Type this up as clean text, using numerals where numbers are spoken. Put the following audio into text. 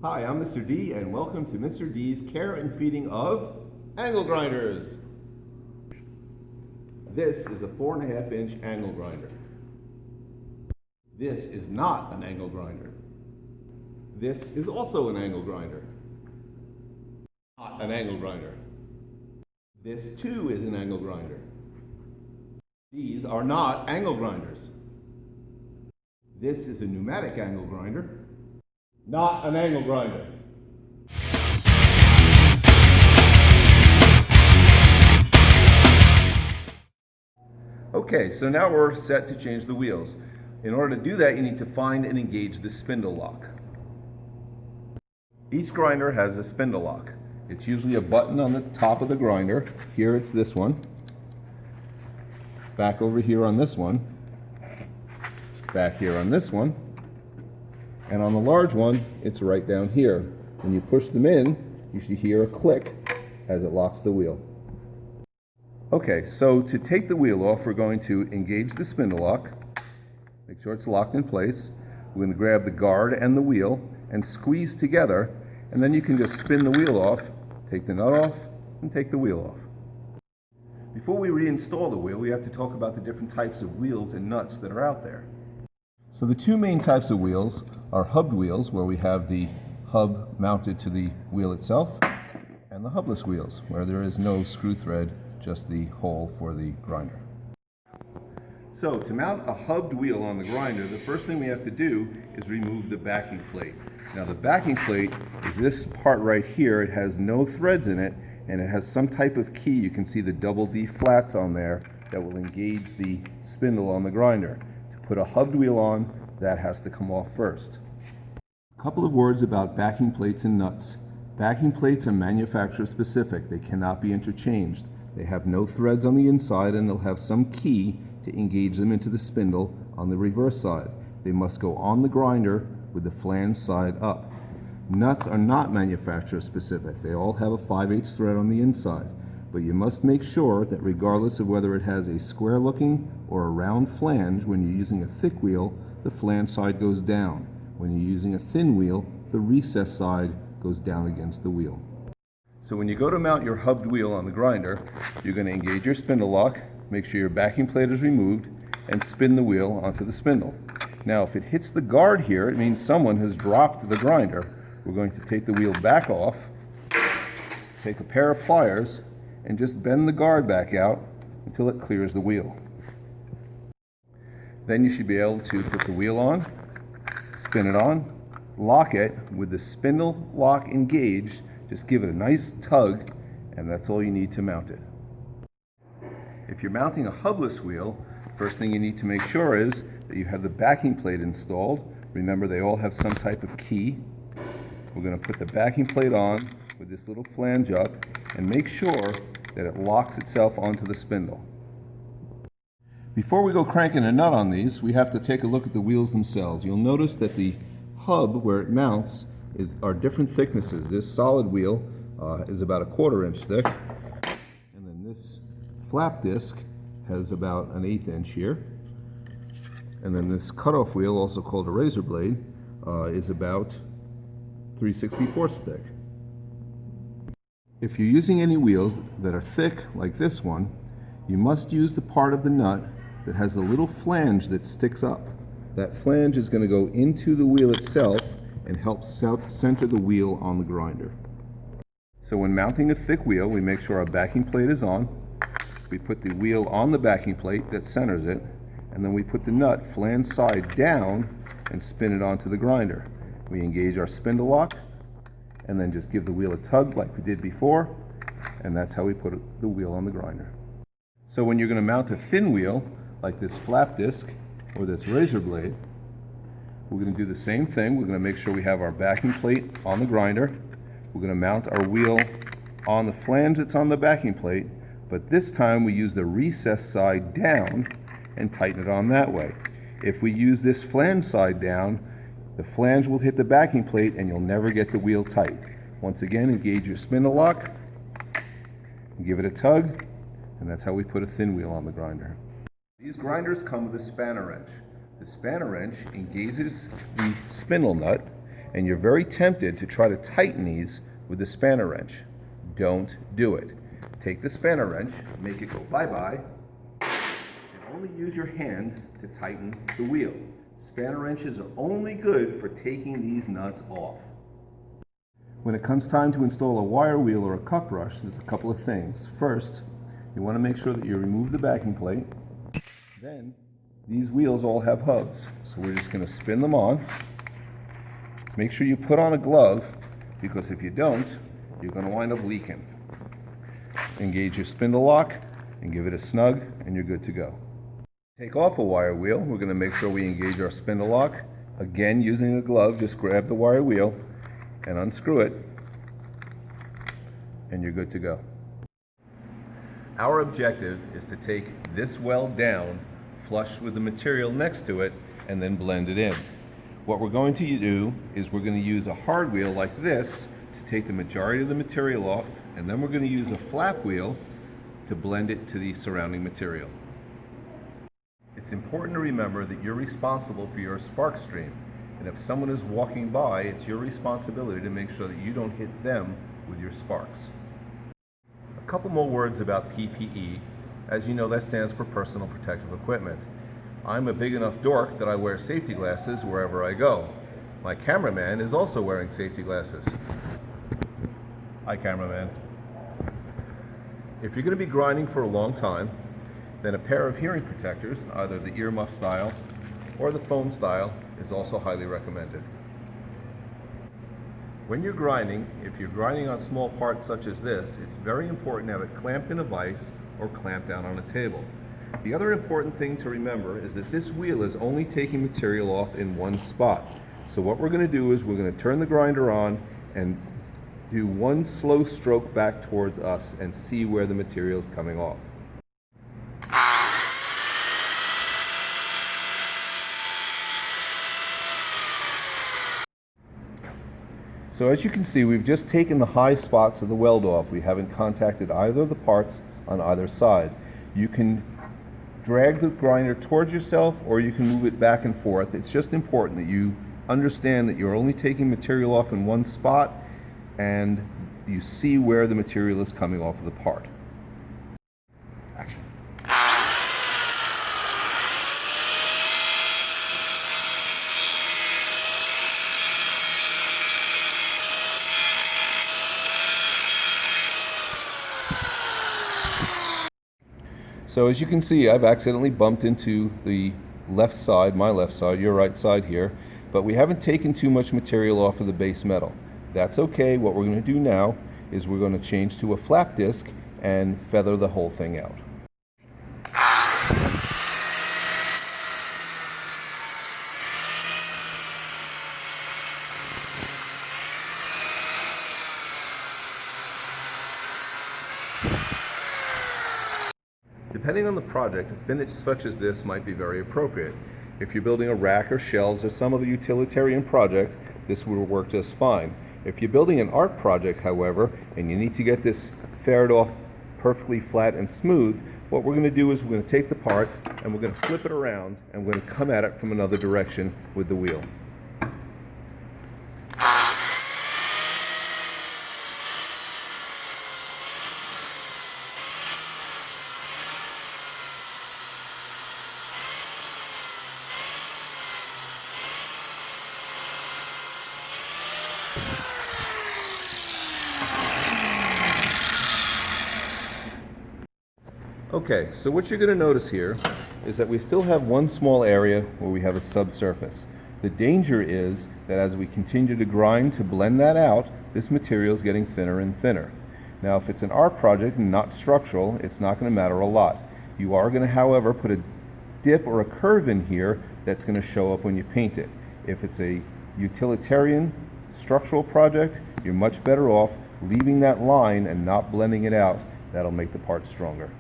Hi, I'm Mr. D, and welcome to Mr. D's care and feeding of angle grinders. This is a 4.5-inch angle grinder. This is not an angle grinder. This is also an angle grinder. Not an angle grinder. This too is an angle grinder. These are not angle grinders. This is a pneumatic angle grinder. Not an angle grinder. Okay, so now we're set to change the wheels. In order to do that, you need to find and engage the spindle lock. Each grinder has a spindle lock. It's usually a button on the top of the grinder. Here it's this one. Back over here on this one. Back here on this one. And on the large one, it's right down here. When you push them in, you should hear a click as it locks the wheel. Okay, so to take the wheel off, we're going to engage the spindle lock. Make sure it's locked in place. We're going to grab the guard and the wheel and squeeze together, and then you can just spin the wheel off, take the nut off, and take the wheel off. Before we reinstall the wheel, we have to talk about the different types of wheels and nuts that are out there. So the two main types of wheels are hubbed wheels, where we have the hub mounted to the wheel itself, and the hubless wheels, where there is no screw thread, just the hole for the grinder. So to mount a hubbed wheel on the grinder, the first thing we have to do is remove the backing plate. Now the backing plate is this part right here. It has no threads in it, and it has some type of key. You can see the double D flats on there that will engage the spindle on the grinder. Put a hubbed wheel on, that has to come off first. A couple of words about backing plates and nuts. Backing plates are manufacturer specific. They cannot be interchanged. They have no threads on the inside, and they'll have some key to engage them into the spindle on the reverse side. They must go on the grinder with the flange side up. Nuts are not manufacturer specific. They all have a 5/8 thread on the inside. But you must make sure that regardless of whether it has a square looking or a round flange, when you're using a thick wheel, the flange side goes down. When you're using a thin wheel, the recess side goes down against the wheel. So when you go to mount your hubbed wheel on the grinder, you're going to engage your spindle lock, make sure your backing plate is removed, and spin the wheel onto the spindle. Now if it hits the guard here, it means someone has dropped the grinder. We're going to take the wheel back off, take a pair of pliers, and just bend the guard back out until it clears the wheel. Then you should be able to put the wheel on, spin it on, lock it with the spindle lock engaged. Just give it a nice tug, and that's all you need to mount it. If you're mounting a hubless wheel, first thing you need to make sure is that you have the backing plate installed. Remember, they all have some type of key. We're going to put the backing plate on with this little flange up and make sure that it locks itself onto the spindle. Before we go cranking a nut on these, we have to take a look at the wheels themselves. You'll notice that the hub where it mounts are different thicknesses. This solid wheel is about a 1/4 inch thick, and then this flap disc has about an 1/8 inch here, and then this cutoff wheel, also called a razor blade, is about 3/64 thick. If you're using any wheels that are thick, like this one, you must use the part of the nut that has a little flange that sticks up. That flange is going to go into the wheel itself and help center the wheel on the grinder. So when mounting a thick wheel, we make sure our backing plate is on. We put the wheel on the backing plate that centers it, and then we put the nut flange side down and spin it onto the grinder. We engage our spindle lock, and then just give the wheel a tug like we did before, and that's how we put the wheel on the grinder. So when you're going to mount a thin wheel, like this flap disc or this razor blade, we're going to do the same thing. We're going to make sure we have our backing plate on the grinder. We're going to mount our wheel on the flange that's on the backing plate, but this time we use the recess side down and tighten it on that way. If we use this flange side down, the flange will hit the backing plate and you'll never get the wheel tight. Once again, engage your spindle lock, and give it a tug, and that's how we put a thin wheel on the grinder. These grinders come with a spanner wrench. The spanner wrench engages the spindle nut and you're very tempted to try to tighten these with the spanner wrench. Don't do it. Take the spanner wrench, make it go bye-bye, and only use your hand to tighten the wheel. Spanner wrenches are only good for taking these nuts off. When it comes time to install a wire wheel or a cup brush, there's a couple of things. First, you want to make sure that you remove the backing plate. Then, these wheels all have hubs, so we're just going to spin them on. Make sure you put on a glove, because if you don't, you're going to wind up leaking. Engage your spindle lock and give it a snug, and you're good to go. Take off a wire wheel. We're going to make sure we engage our spindle lock. Again, using a glove, just grab the wire wheel and unscrew it, and you're good to go. Our objective is to take this weld down, flush with the material next to it, and then blend it in. What we're going to do is we're going to use a hard wheel like this to take the majority of the material off, and then we're going to use a flap wheel to blend it to the surrounding material. It's important to remember that you're responsible for your spark stream, and if someone is walking by, it's your responsibility to make sure that you don't hit them with your sparks. A couple more words about PPE. As you know, that stands for personal protective equipment. I'm a big enough dork that I wear safety glasses wherever I go. My cameraman is also wearing safety glasses. Hi, cameraman. If you're going to be grinding for a long time, then a pair of hearing protectors, either the earmuff style or the foam style, is also highly recommended. When you're grinding, if you're grinding on small parts such as this, it's very important to have it clamped in a vise or clamped down on a table. The other important thing to remember is that this wheel is only taking material off in one spot. So what we're going to do is we're going to turn the grinder on and do one slow stroke back towards us and see where the material is coming off. So as you can see, we've just taken the high spots of the weld off. We haven't contacted either of the parts on either side. You can drag the grinder towards yourself, or you can move it back and forth. It's just important that you understand that you're only taking material off in one spot, and you see where the material is coming off of the part. Action. So as you can see, I've accidentally bumped into the left side, my left side, your right side here, but we haven't taken too much material off of the base metal. That's okay. What we're going to do now is we're going to change to a flap disc and feather the whole thing out. Depending on the project, a finish such as this might be very appropriate. If you're building a rack or shelves or some other utilitarian project, this will work just fine. If you're building an art project, however, and you need to get this ferried off perfectly flat and smooth, what we're going to do is we're going to take the part and we're going to flip it around and we're going to come at it from another direction with the wheel. Okay, so what you're going to notice here is that we still have one small area where we have a subsurface. The danger is that as we continue to grind to blend that out, this material is getting thinner and thinner. Now, if it's an art project and not structural, it's not going to matter a lot. You are going to, however, put a dip or a curve in here that's going to show up when you paint it. If it's a utilitarian structural project, you're much better off leaving that line and not blending it out. That'll make the part stronger.